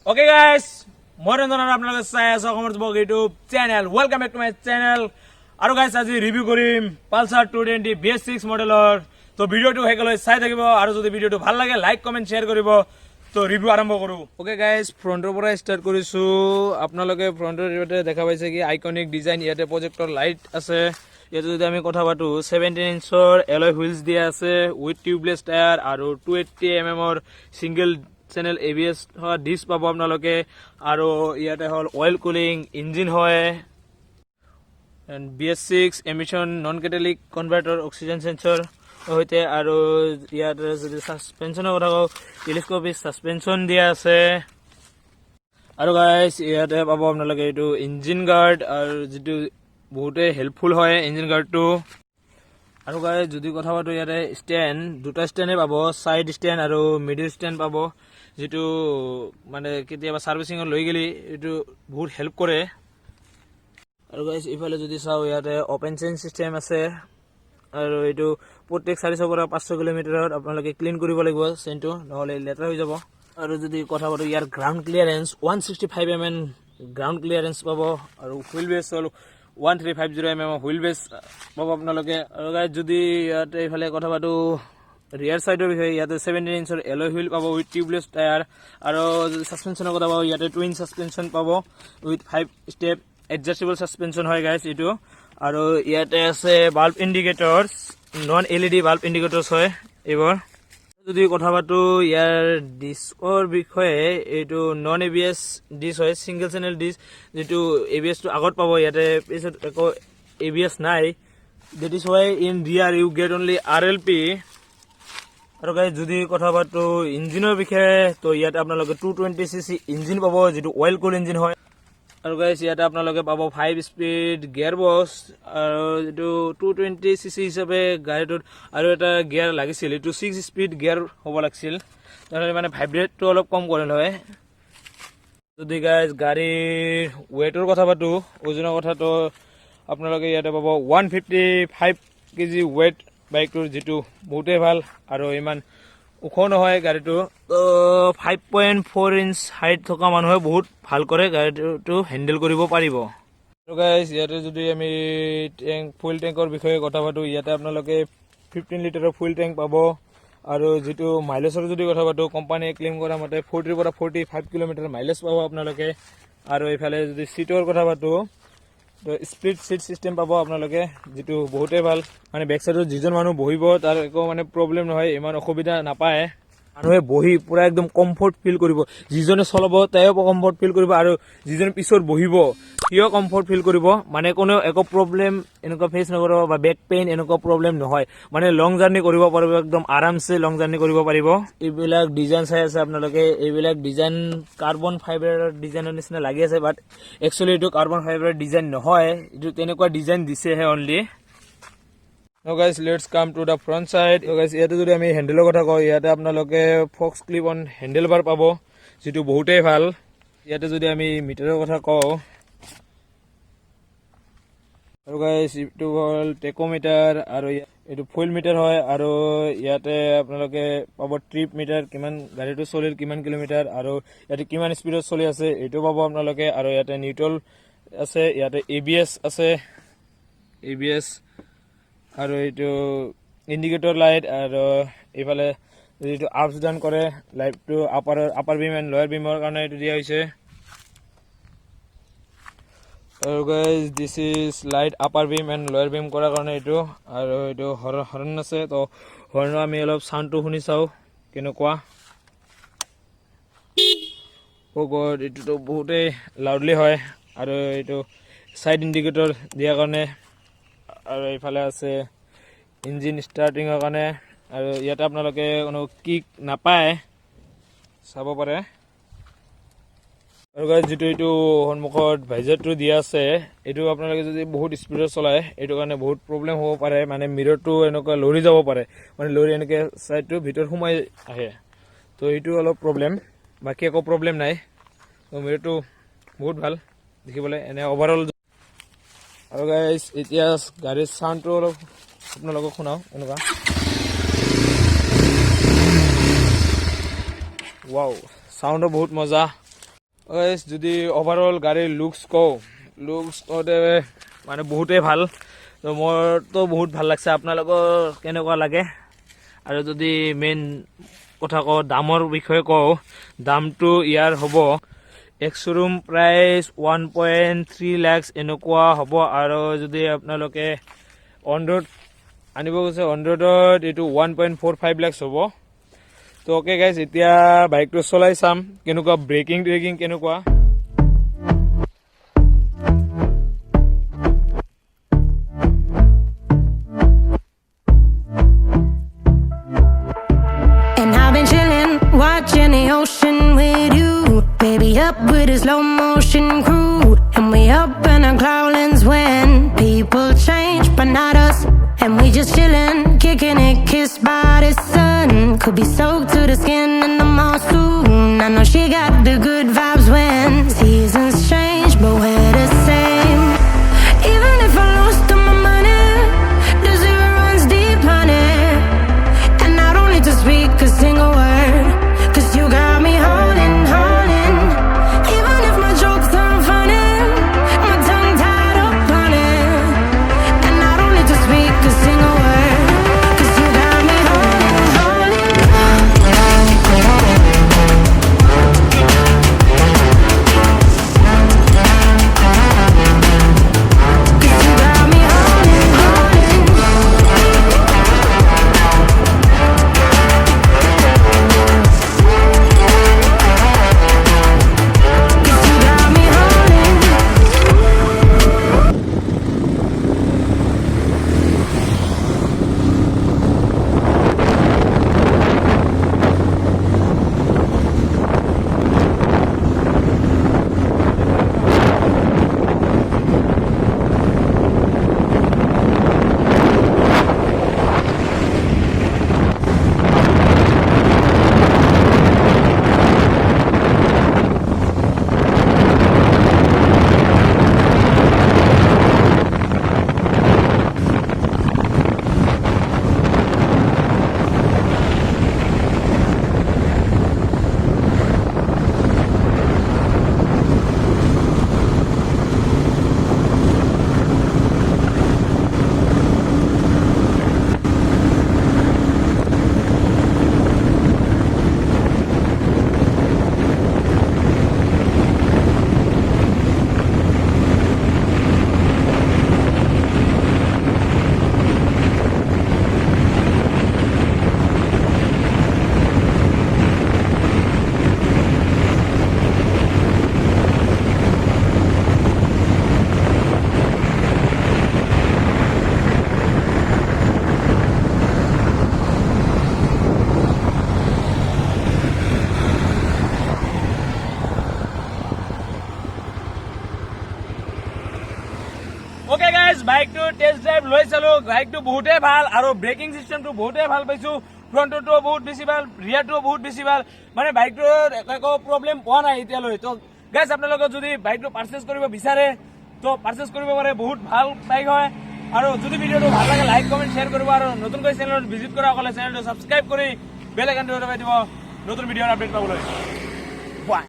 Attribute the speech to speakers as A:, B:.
A: Okay guys, মই ৰঞ্জন আৰু আপোনালোকে চাই আছে অসমৰ যুৱক YouTube channel. Welcome back to my channel. আৰু গাইস আজি ৰিভিউ কৰিম পালসাৰ 220 BS6 মডেলৰ। তো ভিডিওটো হেকলৈ চাই থাকিব আৰু যদি ভিডিওটো ভাল লাগে লাইক কমেন্ট শেয়াৰ কৰিব। তো ৰিভিউ আৰম্ভ কৰো। ওকে গাইস, ফ্ৰন্টৰ পৰা ষ্টাৰ্ট কৰিছো। আপোনালোকে ফ্ৰন্টৰ ইয়াতে দেখা পাইছে কি আইকনিক ডিজাইন, ইয়াতে প্ৰজেক্টৰ লাইট আছে। ইয়াতে যদি আমি কথা পাতো 17 ইঞ্চৰ এলয় হুইলছ দিয়া আছে উইথ টিউবলেছ টায়াৰ আৰু 280 mm single channel ABS disc পাব আপোনালোকে। আৰু ইয়াতে হল অইল কুলিং ইঞ্জিন হয়, BS6 emission non catalytic converter oxygen sensor সৈতে। আৰু ইয়াতে যদি সাসপেনশনৰ কথা কওঁ টেলিস্কোপিক সাসপেনশন দিয়া আছে। আৰু গাইস ইয়াতে পাব আপোনালোকে এইটো ইঞ্জিন গাৰ্ড, আৰু যিটো বহুতে হেল্পফুল হয় ইঞ্জিন গাৰ্ডটো। আৰু গাইস যদি কথা পাতো ইয়াতে ষ্টেণ্ড, দুটা ষ্টেণ্ডে পাব, সাইড ষ্টেণ্ড আৰু মিডিল ষ্টেণ্ড পাব, যিটো মানে কেতিয়াবা সাৰ্ভিসিঙত লৈ গেলি এইটো বহুত হেল্প কৰে। আৰু গাইস ইফালে যদি চাও ইয়াতে ওপেন চেঞ্জ সিস্টেম আছে, আৰু এইটো প্ৰত্যেক 400 পৰা 500 কিলোমিটাৰত আপোনালোকে ক্লিন কৰিব লাগিব চেইনটো, নহলে লেতেৰা হৈ যাব। আৰু যদি কথা পাতো ইয়াৰ ground clearance 165 mm ground clearance পাব, আৰু হুইল বেস হল 1350 mm হুইল বেস পাব আপোনালোকে। আৰু গাইস যদি ইয়াতে ইফালে কথা পাতো ৰিয়াৰ সাইডৰ বিষয়ে, ইয়াতে 17 ইঞ্চৰ এলয় হুইল পাব উইথ টিউবলেছ টায়াৰ। আৰু সাসপেনশনৰ কথা পাব ইয়াতে টুইন সাসপেনশন পাব উইথ 5 স্টেপ এডজাস্টেবল সাসপেনশন হয় গাইস এইটো। আৰু ইয়াতে আছে বাল্ব ইন্ডিকেটৰ্স, নন LED বাল্ব ইন্ডিকেটৰ্স হয় এইবোৰ। যদি কথা পাতো ইয়াৰ ডিস্কৰ বিষয়ে, এইটো নন ABS ডিস্ক হয়, সিঙ্গেল চেনেল ডিস্ক, যিটো ABS টো আগত পাব, ইয়াতে পিছত একো ABS নাই। that is why in rear you get only RLP. আৰু গাইস যদি কথা পাতো ইঞ্জিনৰ বিষয়ে, তো ইয়াতে আপোনালোকে 220cc ইঞ্জিন পাব, যেটো অইল কুল ইঞ্জিন হয়। আৰু গাইস ইয়াতে আপোনালোকে পাব 5 স্পীড গিয়াৰ বক্স, আৰু যেটো 220cc হিচাপে গাড়ীটোত আৰু এটা গিয়াৰ লাগিছিল, এটো 6 স্পীড গিয়াৰ হ'ব লাগিছিল, তাৰমানে মানে ভাইব্ৰেটটো অলপ কম কৰিল হয়। যদি গাইস গাড়ীৰ ওয়েটৰ কথা পাতো, ওজনৰ কথাটো আপোনালোকে ইয়াতে পাব 155 কেজি ওয়েট বাইকটোৰ, যেটো বহুতে ভাল আৰু ইমান ওখ নহয় গাড়ীটো। তো 5.4 ইঞ্চ হাইট থকা মানুহে বহুত ভাল কৰে গাড়ীটো হেন্ডেল কৰিব পাৰিব। তো গাইস ইয়াতে যদি আমি ফুয়েল টেংকৰ বিষয়ে কথা পাতো, ইয়াতে আপোনালোকে 15 লিটাৰৰ ফুয়েল টেংক পাব। আৰু যেটো মাইলেজৰ যদি কথা পাতো, কোম্পানীয়ে ক্লেইম কৰা মতে 40 পৰা 45 কিলোমিটাৰ মাইলেজ পাব আপোনালোকে। আৰু ইফালে যদি সিটৰ কথা পাতো, তো স্প্লিট সিট সিস্টেম পাব আপোনালোকে, যেটো বহুতে ভাল, মানে বেক সাইডত যিজন মানুহ বহিব তাৰ একো মানে প্ৰব্লেম নহয়, ইমান অসুবিধা নাপায়। মানুহে বহি পুৰা একদম কমফৰ্ট ফিল কৰিব, যিজনে চলাব তাইও কমফৰ্ট ফিল কৰিব, আৰু যিজন পিছত বহিব সিও কমফৰ্ট ফিল কৰিব, মানে কোনো একো প্ৰব্লেম এনেকুৱা ফেচ নকৰিব, বা বেক পেইন এনেকুৱা প্ৰব্লেম নহয়, মানে লং জাৰ্নি কৰিব পাৰিব, একদম আৰামছে লং জাৰ্নি কৰিব পাৰিব। এইবিলাক ডিজাইন চাই আছে আপোনালোকে, এইবিলাক ডিজাইন কাৰ্বন ফাইবাৰৰ ডিজাইনৰ নিচিনা লাগি আছে, বাট একচুৱেলি এইটো কাৰ্বন ফাইবাৰৰ ডিজাইন নহয়, এইটো তেনেকুৱা ডিজাইন দিছেহে only. So guys, let's come to the front side. So guys, ইয়াতে যদি আমি হ্যান্ডেলৰ কথা কওঁ, ইয়াতে আপোনালোকে ফক্স ক্লিপ অন হ্যান্ডেল বাৰ পাব, যেটো বহুতেই ভাল। ইয়াতে যদি আমি মিটাৰৰ কথা কওঁ, আৰু গাইস এইটো হ'ল টেকোমিটাৰ, আৰু এইটো ফুয়েল মিটাৰ হয়। আৰু ইয়াতে আপোনালোকে পাব ট্ৰিপ মিটাৰ, কিমান গাড়ীটো চলিল, কিমান কিলোমিটাৰ, আৰু ইয়াতে কিমান স্পীডত চলি আছে এইটো পাব আপোনালোকে। আৰু ইয়াতে নিউট্ৰেল আছে, ইয়াতে ABS আছে, ABS, আৰু এইটো ইণ্ডিকেটৰ লাইট, আৰু এইফালে যিটো আপছ ডাউন কৰে লাইটটো, আপাৰ বিম এণ্ড লয়াৰ বিমৰ কাৰণে এইটো দিয়া হৈছে। আৰু guys this is light upper beam and lower beam কৰাৰ কাৰণে এইটো। আৰু এইটো হৰ্ণ আছে, তো হৰ্ণ আমি অলপ সাউণ্ডটো শুনি চাওঁ কেনেকুৱা। ও গড, এইটোতো বহুতেই লাউডলি হয়। আৰু এইটো সাইড ইণ্ডিকেটৰ দিয়াৰ কাৰণে। আৰু এইফালে আছে ইঞ্জিন ষ্টাৰ্টিঙৰ কাৰণে, আৰু ইয়াতে আপোনালোকে কোনো কিক নাপায়, চাব পাৰে। আৰু গাইস যেটো এইটো সন্মুখত ভাইজাৰটো দিয়া আছে, এইটো আপোনালোকে যদি বহুত স্পীডত চলায় এইটো কাৰণে বহুত প্ৰব্লেম হ'ব পাৰে, মানে মিৰৰটো এনেকুৱা লৰি যাব পাৰে, মানে লৰি এনেকৈ চাইডটো ভিতৰত সোমাই আহে, তো এইটো অলপ প্ৰব্লেম, বাকী একো প্ৰব্লেম নাই। তো মিৰৰটো বহুত ভাল দেখিবলৈ এনে ওভাৰঅল। আৰু গাইস এতিয়া গাড়ীৰ সাউণ্ডটো অলপ আপোনালোকক শুনাও এনেকুৱা। ওয়াও, সাউণ্ডো বহুত মজা। যদি অভাৰঅল গাড়ীৰ লুকছ কওঁতে মানে বহুতেই ভাল তো মোৰতো বহুত ভাল লাগছে আপোনালোকৰ কেনেকুৱা লাগে আৰু যদি মেইন কথা কওঁ দামৰ বিষয়ে কওঁ দামটো ইয়াৰ হ'ব এক্স-শ্ব'ৰুম প্ৰাইচ 1.3 লাখ এনেকুৱা হ'ব আৰু যদি আপোনালোকে অন ৰোড আনিব গৈছে অন ৰোডত এইটো 1.45 লাখ হ'ব তো অ'কে গাইজ এতিয়া বাইকটো চলাই চাম কেনেকুৱা ব্ৰেকিং কেনেকুৱা
B: Watching the ocean with you, baby, up with a slow motion crew, and we up in our clouds when people change, but not us. And we just chillin', kicking it, kissed by the sun. Could be soaked to the skin in the mall soon. I know she got the good vibes when seasons change, but we're the same. Even if I lost all my money, the zero runs deep, honey, and I don't need to speak a single word. You got me holding. Even if my jokes aren't funny, my tongue tied up on it, and I don't need to speak a single word. 'Cause you got me holding. 'Cause you got me
A: Okay guys, বাইকটো test drive লৈ চালো বাইকটো বহুতেই ভাল আৰু breaking সিস্টেমটো বহুতেই ভাল পাইছো ফ্ৰণ্টটো বহুত বেছি ভাল ৰিয়াৰটো বহুত বেছি ভাল মানে বাইকটোৰ একো প্ৰব্লেম পোৱা নাই এতিয়ালৈ তো গাইজ আপোনালোকে যদি বাইকটো পাৰচেজ কৰিব বিচাৰে তো পাৰচেজ কৰিব পাৰে বহুত ভাল বাইক হয় আৰু যদি ভিডিঅ'টো ভাল লাগে লাইক কমেণ্ট শ্বেয়াৰ কৰিব আৰু নতুনকৈ চেনেলত ভিজিট কৰা সকলে চেনেলটো ছাবস্ক্ৰাইব কৰি বেল আইকনটো দবাই দিব নতুন ভিডিঅ'ৰ আপডেট পাবলৈ